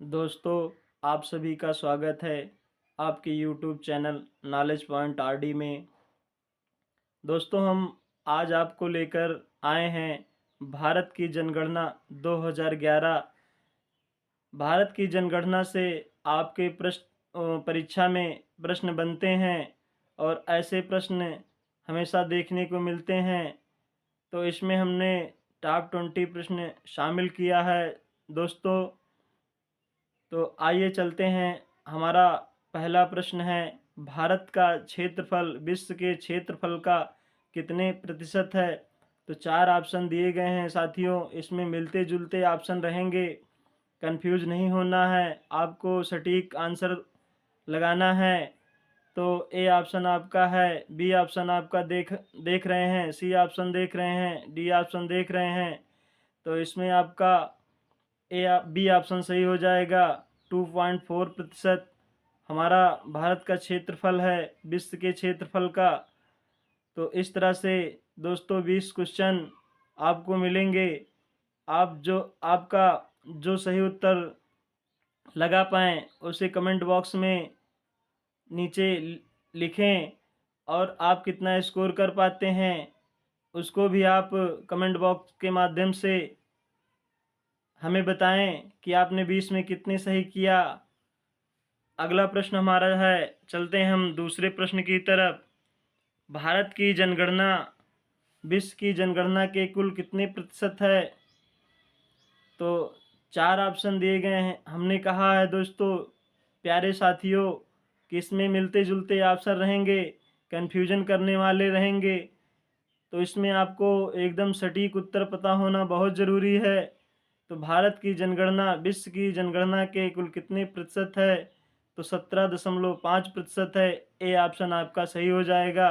दोस्तों, आप सभी का स्वागत है आपके YouTube channel knowledge point RD में। दोस्तों, हम आज आपको लेकर आए हैं भारत की जनगणना 2011। भारत की जनगणना से आपके परीक्षा में प्रश्न बनते हैं और ऐसे प्रश्न हमेशा देखने को मिलते हैं। तो इसमें हमने टॉप 20 प्रश्न शामिल किया है दोस्तों। तो आइए चलते हैं। हमारा पहला प्रश्न है, भारत का क्षेत्रफल विश्व के क्षेत्रफल का कितने प्रतिशत है? तो चार ऑप्शन दिए गए हैं साथियों, इसमें मिलते जुलते ऑप्शन रहेंगे, कंफ्यूज नहीं होना है, आपको सटीक आंसर लगाना है। तो ए ऑप्शन आपका है, बी ऑप्शन आपका देख रहे हैं, सी ऑप्शन देख रहे हैं, डी ऑप्शन देख रहे हैं। तो इसमें आपका बी ऑप्शन सही हो जाएगा। 2.4% हमारा भारत का क्षेत्रफल है विश्व के क्षेत्रफल का। तो इस तरह से दोस्तों 20 क्वेश्चन आपको मिलेंगे। आपका जो सही उत्तर लगा पाएँ उसे कमेंट बॉक्स में नीचे लिखें, और आप कितना स्कोर कर पाते हैं उसको भी आप कमेंट बॉक्स के माध्यम से हमें बताएं कि आपने 20 में कितने सही किया। अगला प्रश्न हमारा है, चलते हैं हम दूसरे प्रश्न की तरफ। भारत की जनगणना विश्व की जनगणना के कुल कितने प्रतिशत है? तो चार ऑप्शन दिए गए हैं। हमने कहा है दोस्तों प्यारे साथियों कि इसमें मिलते जुलते ऑप्शन रहेंगे, कन्फ्यूजन करने वाले रहेंगे। तो इसमें आपको एकदम सटीक उत्तर पता होना बहुत ज़रूरी है। तो भारत की जनगणना विश्व की जनगणना के कुल कितने प्रतिशत है? तो 17.5% है। ए ऑप्शन आपका सही हो जाएगा।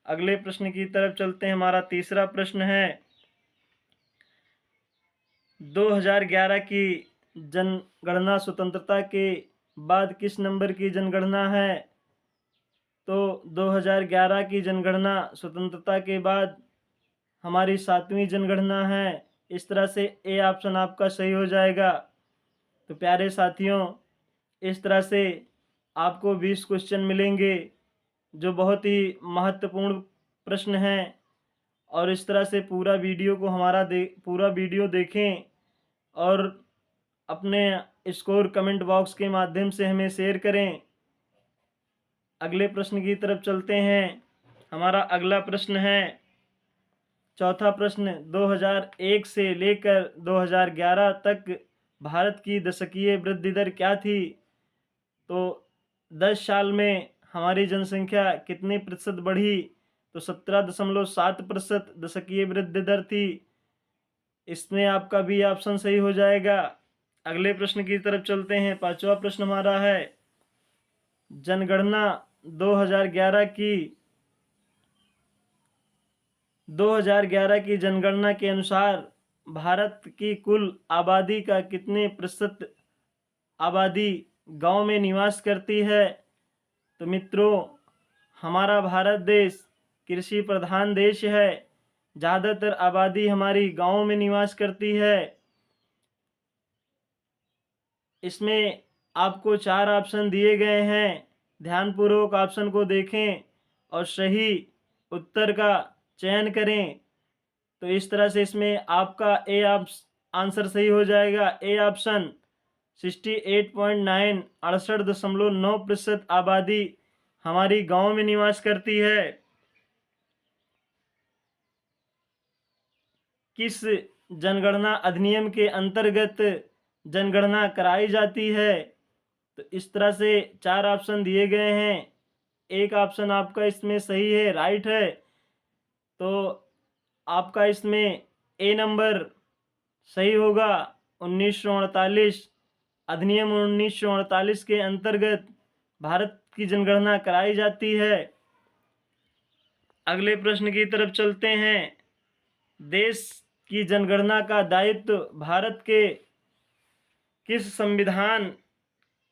अगले प्रश्न की तरफ चलते हैं। हमारा तीसरा प्रश्न है, 2011 की जनगणना स्वतंत्रता के बाद किस नंबर की जनगणना है? तो 2011 की जनगणना स्वतंत्रता के बाद हमारी 7वीं जनगणना है। इस तरह से ए ऑप्शन आपका सही हो जाएगा। तो प्यारे साथियों, इस तरह से आपको 20 क्वेश्चन मिलेंगे जो बहुत ही महत्वपूर्ण प्रश्न हैं। और इस तरह से पूरा वीडियो को पूरा वीडियो देखें और अपने स्कोर कमेंट बॉक्स के माध्यम से हमें शेयर करें। अगले प्रश्न की तरफ चलते हैं। हमारा अगला प्रश्न है, चौथा प्रश्न, 2001 से लेकर 2011 तक भारत की दशकीय वृद्धि दर क्या थी? तो 10 साल में हमारी जनसंख्या कितने प्रतिशत बढ़ी? तो 17.7% दशकीय वृद्धि दर थी। इसमें आपका बी ऑप्शन सही हो जाएगा। अगले प्रश्न की तरफ चलते हैं। पांचवा प्रश्न हमारा है, जनगणना 2011 की 2011 की जनगणना के अनुसार भारत की कुल आबादी का कितने प्रतिशत आबादी गांव में निवास करती है? तो मित्रों, हमारा भारत देश कृषि प्रधान देश है। ज़्यादातर आबादी हमारी गांवों में निवास करती है। इसमें आपको चार ऑप्शन दिए गए हैं, ध्यानपूर्वक ऑप्शन को देखें और सही उत्तर का चयन करें। तो इस तरह से इसमें आपका आंसर सही हो जाएगा। ए ऑप्शन 68.9 68.9% आबादी हमारी गांव में निवास करती है। किस जनगणना अधिनियम के अंतर्गत जनगणना कराई जाती है? तो इस तरह से चार ऑप्शन दिए गए हैं। एक ऑप्शन आपका इसमें सही है, राइट है। तो आपका इसमें ए नंबर सही होगा। 1948 अधिनियम 1948 के अंतर्गत भारत की जनगणना कराई जाती है। अगले प्रश्न की तरफ चलते हैं। देश की जनगणना का दायित्व भारत के किस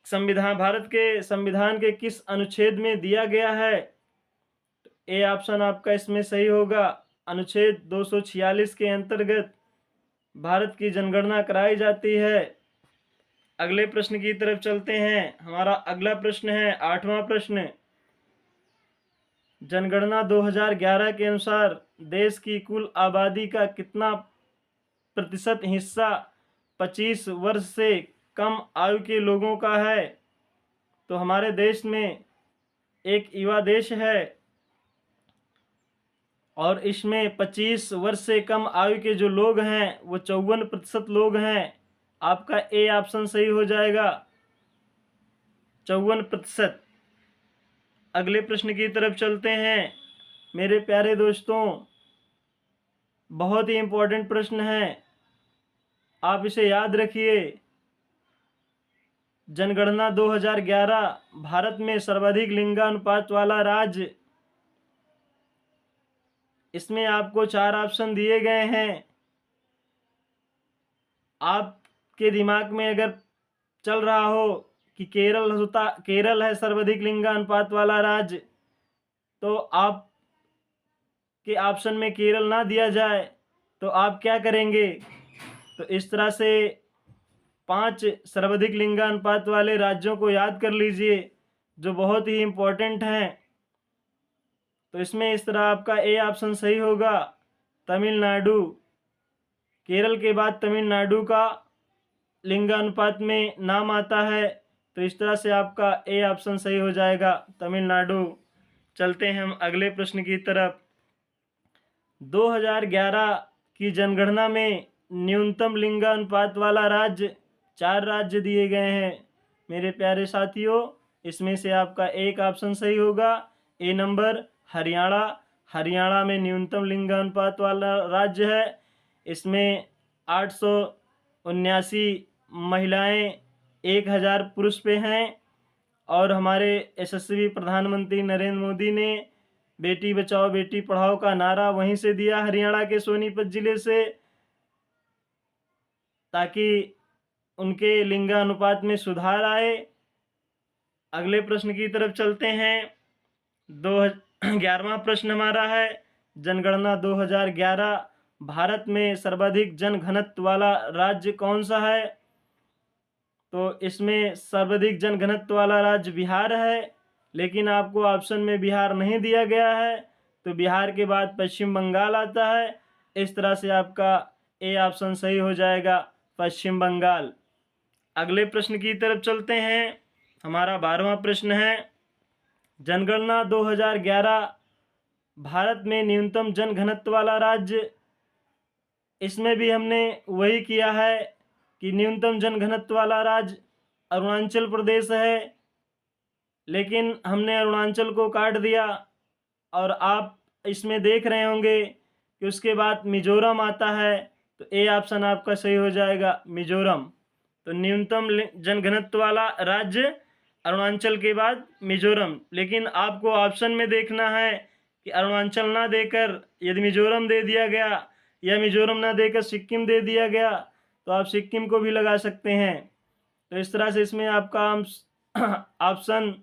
भारत के संविधान के किस अनुच्छेद में दिया गया है? ए ऑप्शन आपका इसमें सही होगा। अनुच्छेद 246 के अंतर्गत भारत की जनगणना कराई जाती है। अगले प्रश्न की तरफ चलते हैं। हमारा अगला प्रश्न है 8वां प्रश्न। जनगणना 2011 के अनुसार देश की कुल आबादी का कितना प्रतिशत हिस्सा 25 वर्ष से कम आयु के लोगों का है? तो हमारे देश में एक युवा देश है और इसमें 25 वर्ष से कम आयु के जो लोग हैं वो 54% लोग हैं। आपका ए ऑप्शन सही हो जाएगा, 54%। अगले प्रश्न की तरफ चलते हैं मेरे प्यारे दोस्तों। बहुत ही इम्पोर्टेंट प्रश्न है, आप इसे याद रखिए। जनगणना 2011 भारत में सर्वाधिक लिंगानुपात वाला राज्य। इसमें आपको 4 ऑप्शन दिए गए हैं। आपके दिमाग में अगर चल रहा हो कि केरल है सर्वाधिक लिंगानुपात वाला राज्य, तो आप के ऑप्शन में केरल ना दिया जाए तो आप क्या करेंगे? तो इस तरह से 5 सर्वाधिक लिंगानुपात वाले राज्यों को याद कर लीजिए जो बहुत ही इम्पोर्टेंट हैं। तो इसमें इस तरह आपका ए ऑप्शन सही होगा, तमिलनाडु। केरल के बाद तमिलनाडु का लिंगानुपात में नाम आता है, तो इस तरह से आपका ए ऑप्शन सही हो जाएगा, तमिलनाडु। चलते हैं हम अगले प्रश्न की तरफ। 2011 की जनगणना में न्यूनतम लिंगानुपात वाला राज्य 4 राज्य दिए गए हैं मेरे प्यारे साथियों। इसमें से आपका एक ऑप्शन सही होगा, ए नंबर हरियाणा। हरियाणा में न्यूनतम लिंगानुपात वाला राज्य है। इसमें 879 महिलाएं 1000 पुरुष पे हैं। और हमारे यशस्वी प्रधानमंत्री नरेंद्र मोदी ने बेटी बचाओ बेटी पढ़ाओ का नारा वहीं से दिया, हरियाणा के सोनीपत जिले से, ताकि उनके लिंगानुपात में सुधार आए। अगले प्रश्न की तरफ चलते हैं। 11वां प्रश्न हमारा है, जनगणना 2011 भारत में सर्वाधिक जनघनत्व वाला राज्य कौन सा है? तो इसमें सर्वाधिक जनघनत्व वाला राज्य बिहार है, लेकिन आपको ऑप्शन में बिहार नहीं दिया गया है, तो बिहार के बाद पश्चिम बंगाल आता है। इस तरह से आपका ए ऑप्शन सही हो जाएगा, पश्चिम बंगाल। अगले प्रश्न की तरफ चलते हैं। हमारा 12वां प्रश्न है, जनगणना 2011 भारत में न्यूनतम जनघनत्व वाला राज्य। इसमें भी हमने वही किया है कि न्यूनतम जनघनत्व वाला राज्य अरुणाचल प्रदेश है, लेकिन हमने अरुणाचल को काट दिया। और आप इसमें देख रहे होंगे कि उसके बाद मिजोरम आता है, तो ए ऑप्शन आपका सही हो जाएगा, मिजोरम। तो न्यूनतम जनघनत्व वाला राज्य अरुणाचल के बाद मिजोरम। लेकिन आपको ऑप्शन में देखना है कि अरुणाचल ना देकर यदि मिजोरम दे दिया गया या मिजोरम ना देकर सिक्किम दे दिया गया तो आप सिक्किम को भी लगा सकते हैं। तो इस तरह से इसमें आपका ऑप्शन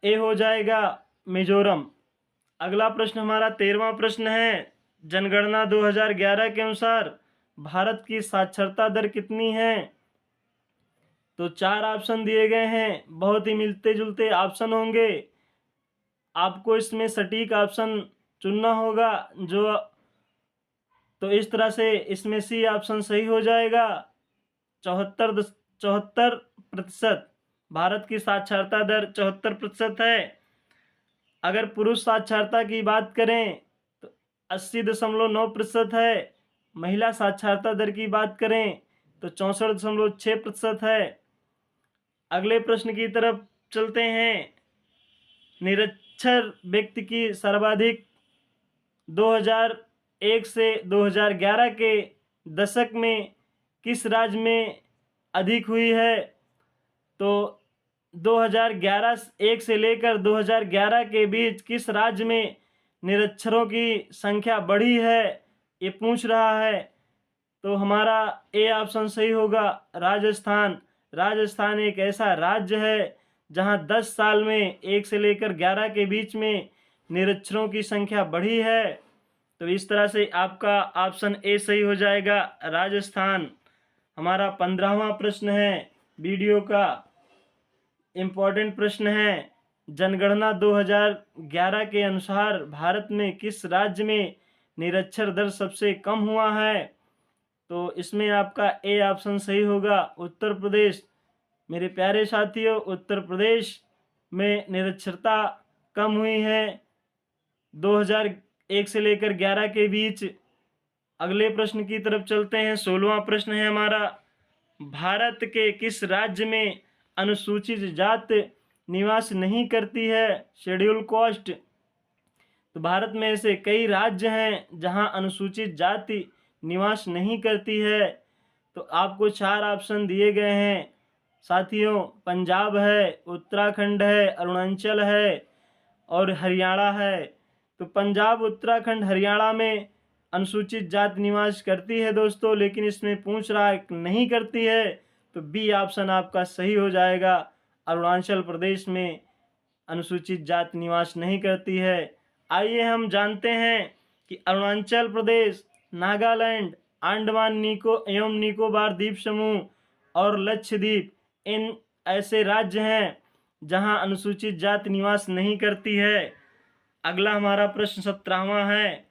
ए हो जाएगा, मिजोरम। अगला प्रश्न हमारा 13वां प्रश्न है, जनगणना 2011 के अनुसार भारत की साक्षरता दर कितनी है? तो 4 ऑप्शन दिए गए हैं, बहुत ही मिलते जुलते ऑप्शन होंगे। आपको इसमें सटीक ऑप्शन चुनना होगा जो, तो इस तरह से इसमें सी ऑप्शन सही हो जाएगा, 74%। भारत की साक्षरता दर 74% है। अगर पुरुष साक्षरता की बात करें तो 80.9% है। महिला साक्षरता दर की बात करें तो 64.6% है। अगले प्रश्न की तरफ चलते हैं। निरक्षर व्यक्ति की सर्वाधिक 2001 से 2011 के दशक में किस राज्य में अधिक हुई है? तो 2011 से लेकर 2011 के बीच किस राज्य में निरक्षरों की संख्या बढ़ी है, ये पूछ रहा है। तो हमारा ए ऑप्शन सही होगा, राजस्थान। राजस्थान एक ऐसा राज्य है जहां 10 साल में 1 से लेकर 11 के बीच में निरक्षरों की संख्या बढ़ी है। तो इस तरह से आपका ऑप्शन ए सही हो जाएगा, राजस्थान। हमारा 15वां प्रश्न है, वीडियो का इम्पोर्टेंट प्रश्न है, जनगणना 2011 के अनुसार भारत में किस राज्य में निरक्षर दर सबसे कम हुआ है? तो इसमें आपका ए ऑप्शन सही होगा, उत्तर प्रदेश। मेरे प्यारे साथियों, उत्तर प्रदेश में निरक्षरता कम हुई है 2001 से लेकर 11 के बीच। अगले प्रश्न की तरफ चलते हैं। 16वां प्रश्न है हमारा, भारत के किस राज्य में अनुसूचित जाति निवास नहीं करती है? Schedule caste. तो भारत में ऐसे कई राज्य हैं जहां अनुसूचित जाति निवास नहीं करती है। तो आपको 4 ऑप्शन दिए गए हैं साथियों, पंजाब है, उत्तराखंड है, अरुणाचल है और हरियाणा है। तो पंजाब, उत्तराखंड, हरियाणा में अनुसूचित जाति निवास करती है दोस्तों, लेकिन इसमें पूछ रहा है नहीं करती है, तो बी ऑप्शन आपका सही हो जाएगा। अरुणाचल प्रदेश में अनुसूचित जाति निवास नहीं करती है। आइए हम जानते हैं कि अरुणाचल प्रदेश, नागालैंड, अंडमान एवं निकोबार द्वीप समूह और लक्षद्वीप इन ऐसे राज्य हैं जहां अनुसूचित जाति निवास नहीं करती है। अगला हमारा प्रश्न 17वां है,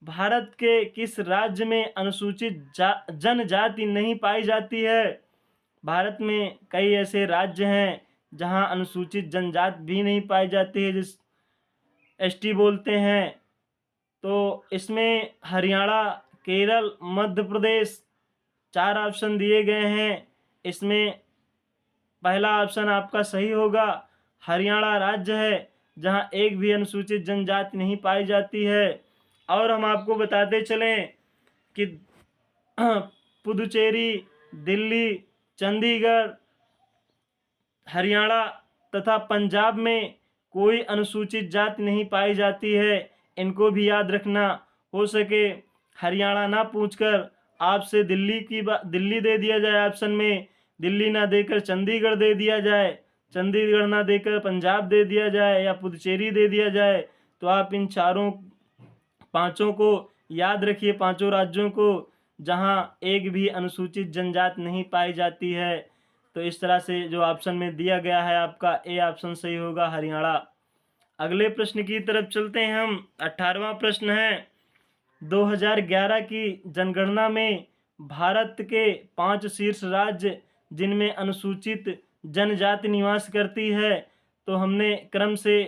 भारत के किस राज्य में अनुसूचित जनजाति नहीं पाई जाती है? भारत में कई ऐसे राज्य हैं जहां अनुसूचित जनजाति भी नहीं पाई जाती है, जिस एसटी बोलते हैं। तो इसमें हरियाणा, केरल, मध्य प्रदेश 4 ऑप्शन दिए गए हैं। इसमें पहला ऑप्शन आपका सही होगा, हरियाणा राज्य है जहां एक भी अनुसूचित जनजाति नहीं पाई जाती है। और हम आपको बताते चलें कि पुदुचेरी, दिल्ली, चंडीगढ़, हरियाणा तथा पंजाब में कोई अनुसूचित जाति नहीं पाई जाती है। इनको भी याद रखना। हो सके हरियाणा ना पूछकर आपसे दिल्ली दे दिया जाए ऑप्शन में, दिल्ली ना देकर चंडीगढ़ दे दिया जाए, चंडीगढ़ ना देकर पंजाब दे दिया जाए या पुदुचेरी दे दिया जाए। तो आप इन पांचों को याद रखिए, पांचों राज्यों को जहां एक भी अनुसूचित जनजाति नहीं पाई जाती है। तो इस तरह से जो ऑप्शन में दिया गया है आपका ए ऑप्शन सही होगा, हरियाणा। अगले प्रश्न की तरफ चलते हैं हम। 18वां प्रश्न है, 2011 की जनगणना में भारत के 5 शीर्ष राज्य जिनमें अनुसूचित जनजाति निवास करती है, तो हमने क्रम से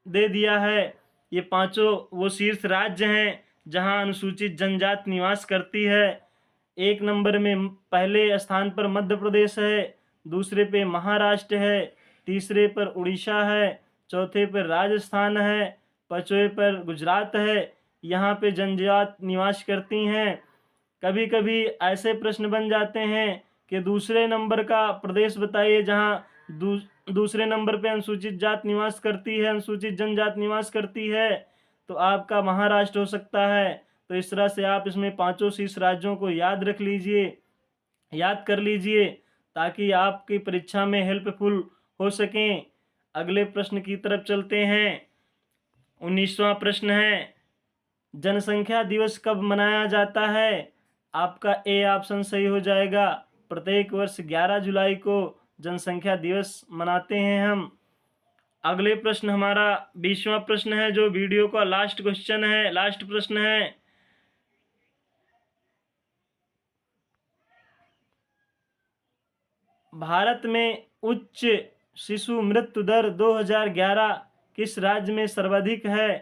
दे दिया है। ये पांचों वो शीर्ष राज्य हैं जहां अनुसूचित जनजाति निवास करती है। 1 नंबर में पहले स्थान पर मध्य प्रदेश है, दूसरे पे महाराष्ट्र है, तीसरे पर उड़ीसा है, चौथे पर राजस्थान है, पांचवें पर गुजरात है। यहाँ पे जनजाति निवास करती हैं। कभी कभी ऐसे प्रश्न बन जाते हैं कि दूसरे नंबर का प्रदेश बताइए जहाँ दूसरे नंबर पे अनुसूचित जाति निवास करती है, अनुसूचित जनजाति निवास करती है। तो आपका महाराष्ट्र हो सकता है। तो इस तरह से आप इसमें पांचों शीर्ष राज्यों को याद रख लीजिए, याद कर लीजिए, ताकि आपकी परीक्षा में हेल्पफुल हो सकें। अगले प्रश्न की तरफ चलते हैं। 19वां प्रश्न है, जनसंख्या दिवस कब मनाया जाता है? आपका ए ऑप्शन सही हो जाएगा। प्रत्येक वर्ष 11 जुलाई को जनसंख्या दिवस मनाते हैं हम। अगले प्रश्न हमारा 20वां प्रश्न है, जो वीडियो का लास्ट क्वेश्चन है, लास्ट प्रश्न है। भारत में उच्च शिशु मृत्यु दर 2011 किस राज्य में सर्वाधिक है?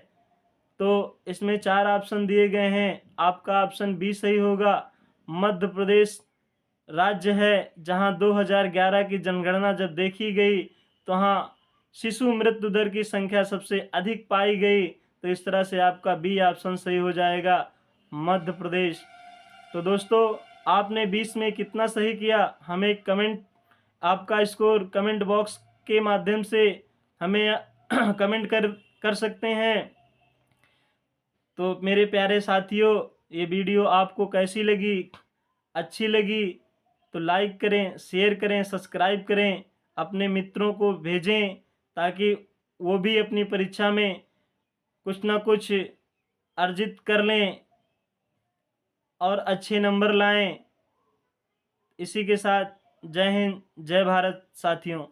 तो इसमें 4 ऑप्शन दिए गए हैं। आपका ऑप्शन बी सही होगा, मध्य प्रदेश राज्य है जहां 2011 की जनगणना जब देखी गई तो वहाँ शिशु मृत्यु दर की संख्या सबसे अधिक पाई गई। तो इस तरह से आपका बी ऑप्शन सही हो जाएगा, मध्य प्रदेश। तो दोस्तों, आपने 20 में कितना सही किया, हमें कमेंट, आपका स्कोर कमेंट बॉक्स के माध्यम से हमें कमेंट कर सकते हैं। तो मेरे प्यारे साथियों, ये वीडियो आपको कैसी लगी? अच्छी लगी तो लाइक करें, शेयर करें, सब्सक्राइब करें, अपने मित्रों को भेजें ताकि वो भी अपनी परीक्षा में कुछ ना कुछ अर्जित कर लें और अच्छे नंबर लाएं। इसी के साथ जय हिंद, जय भारत साथियों।